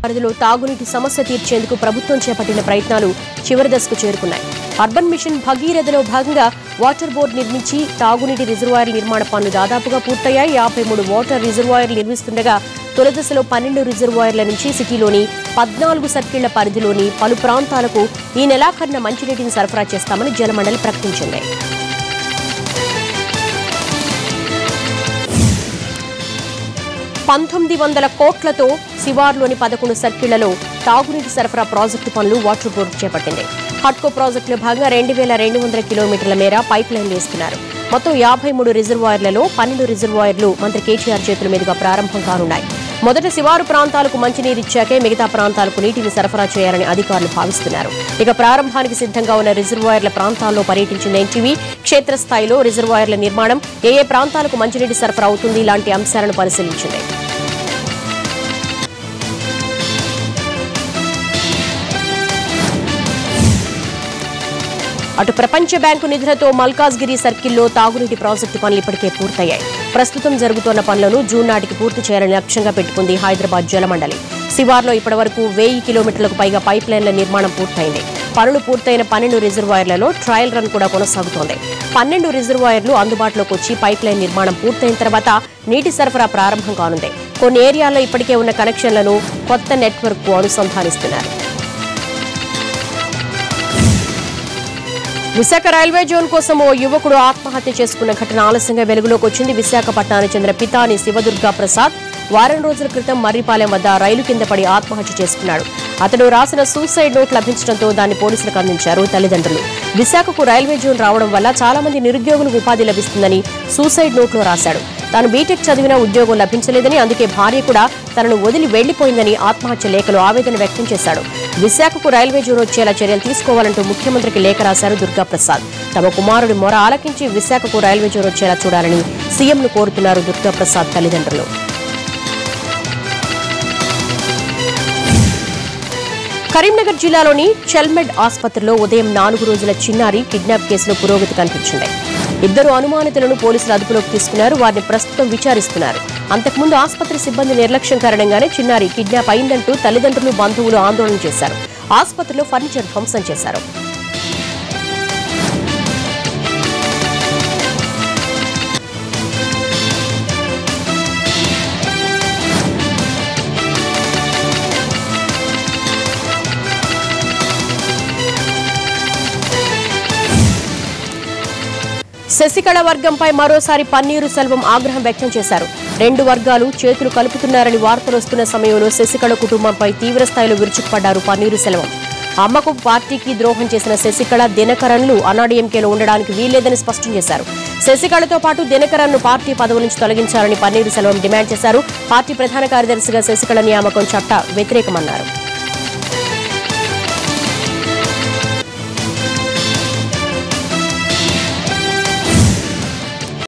పరిధిలో తాగునీటి సమస్య తీర్చేందుకు ప్రభుత్వం చేపట్టిన ప్రయత్నాలు చివరి దశకు చేరుకున్నాయి. అర్బన్ మిషన్ భగీరథలో భాగంగా వాటర్ బోర్డు నిర్మించి తాగునీటి రిజర్వాయర్ల నిర్మాణ పనులు దాదాపుగా పూర్తయ్యాయి. 53 వాటర్ రిజర్వాయర్లు నిర్మిస్తుండగా తొలి దశలో 12 రిజర్వాయర్ల నుంచి సిటీలోని 14 సర్కిళ్ల పరిధిలోని పలు ప్రాంతాలకు ఈ నెలాఖరున మంచినీటిని సరఫరా చేస్తామని జలమండలి ప్రకటించింది. 1900 కోట్లతో శివార్లోని 11 సర్కిళ్లలో తాగునీటి సరఫరా ప్రాజెక్టు పనులు వాటర్ బోర్డు చేపట్టింది. హట్కో ప్రాజెక్టులో భాగంగా 2200 కిలోమీటర్ల మేర పైప్ లైన్లు వేస్తున్నారు. మొత్తం 53 రిజర్వాయర్లలో 12 రిజర్వాయర్లు మంత్రి కేటీఆర్ చేతుల మీదుగా ప్రారంభం కానున్నాయి. మొదట శివారు ప్రాంతాలకు మంచినీరిచ్చాకే మిగతా ప్రాంతాలకు నీటిని సరఫరా చేయాలని అధికారులు భావిస్తున్నారు. ఇక ప్రారంభానికి సిద్ధంగా ఉన్న రిజర్వాయర్ల ప్రాంతాల్లో పర్యటించిన ఎన్టీవీ క్షేత్రస్థాయిలో రిజర్వాయర్ల నిర్మాణం, ఏ ప్రాంతాలకు మంచినీటి సరఫరా అవుతుంది ఇలాంటి అంశాలను పరిశీలించింది. అటు ప్రపంచ బ్యాంకు నిధులతో మల్కాజ్గిరి సర్కిల్లో తాగునీటి ప్రాజెక్టు పనులు ఇప్పటికే పూర్తయ్యాయి. ప్రస్తుతం జరుగుతున్న పనులను జూన్ నాటికి పూర్తి చేయాలని లక్ష్యంగా పెట్టుకుంది హైదరాబాద్ జలమండలి. శివార్లో ఇప్పటివరకు 1000 కిలోమీటర్లకు పైగా పైప్ లైన్ల నిర్మాణం పూర్తయింది. పనులు పూర్తయిన 12 రిజర్వాయర్లలో ట్రయల్ రన్ కూడా కొనసాగుతోంది. 12 రిజర్వాయర్లు అందుబాటులోకి వచ్చి పైప్ లైన్ నిర్మాణం పూర్తయిన తర్వాత నీటి సరఫరా ప్రారంభం కానుంది. కొన్ని ఏరియాల్లో ఇప్పటికే ఉన్న కనెక్షన్లను కొత్త నెట్వర్క్ కు అనుసంధానిస్తున్నారు. విశాఖ రైల్వే జోన్ కోసం ఓ యువకుడు ఆత్మహత్య చేసుకున్న ఘటన ఆలస్యంగా వెలుగులోకి వచ్చింది. విశాఖపట్నానికి చెందిన పితాని శివదుర్గా ప్రసాద్ వారం రోజుల క్రితం మర్రిపాలెం వద్ద రైలు కింద పడి ఆత్మహత్య చేసుకున్నాడు. అతడు రాసిన సూసైడ్ నోట్ లభించడంతో దాన్ని పోలీసులకు అందించారు తల్లిదండ్రులు. విశాఖకు రైల్వే జోన్ రావడం వల్ల చాలా మంది నిరుద్యోగులకు ఉపాధి లభిస్తుందని సూసైడ్ నోట్లో రాశాడు. తాను బీటెక్ చదివినా ఉద్యోగం లభించలేదని, అందుకే భార్య కూడా తనను వదిలి వెళ్లిపోయిందని ఆత్మహత్య లేఖలో ఆవేదన వ్యక్తం చేశాడు. విశాఖకు రైల్వే జోన్ వచ్చేలా చర్యలు తీసుకోవాలంటూ ముఖ్యమంత్రికి లేఖ రాశారు దుర్గాప్రసాద్. తమ కుమారుడి మొర ఆలకించి విశాఖకు రైల్వే జోన్ వచ్చేలా చూడాలని సీఎంను కోరుతున్నారు దుర్గాప్రసాద్ తల్లిదండ్రులు. కరీంనగర్ జిల్లాలోని చెల్మెడ్ ఆసుపత్రిలో ఉదయం 4 రోజుల చిన్నారి కిడ్నాప్ కేసులో పురోగతి కనిపించింది. 2 అనుమానితులను పోలీసులు అదుపులోకి తీసుకున్నారు. వారిని ప్రస్తుతం విచారిస్తున్నారు. అంతకుముందు ఆసుపత్రి సిబ్బంది నిర్లక్ష్యం కారణంగానే చిన్నారి కిడ్నాప్ అయిందంటూ తల్లిదండ్రులు, బంధువులు ఆందోళన చేశారు. ఆసుపత్రిలో ఫర్నిచర్ ధ్వంసం చేశారు. శశికళ వర్గంపై మరోసారి పన్నీరు సెల్వం ఆగ్రహం వ్యక్తం చేశారు. 2 వర్గాలు చేతులు కలుపుతున్నారని వార్తలు వస్తున్న సమయంలో శశికళ కుటుంబంపై తీవ్రస్థాయిలో విరుచుకుపడ్డారు పన్నీరు సెల్వం. అమ్మకు పార్టీకి ద్రోహం చేసిన శశికళ, దినకరన్లు అన్నాడీఎంకేలో ఉండడానికి వీల్లేదని స్పష్టం చేశారు. శశికళతో పాటు దినకరన్ను పార్టీ పదవుల నుంచి తొలగించాలని పన్నీరు సెల్వం డిమాండ్ చేశారు. పార్టీ ప్రధాన కార్యదర్శిగా శశికళ నియామకం చట్ట వ్యతిరేకమన్నారు.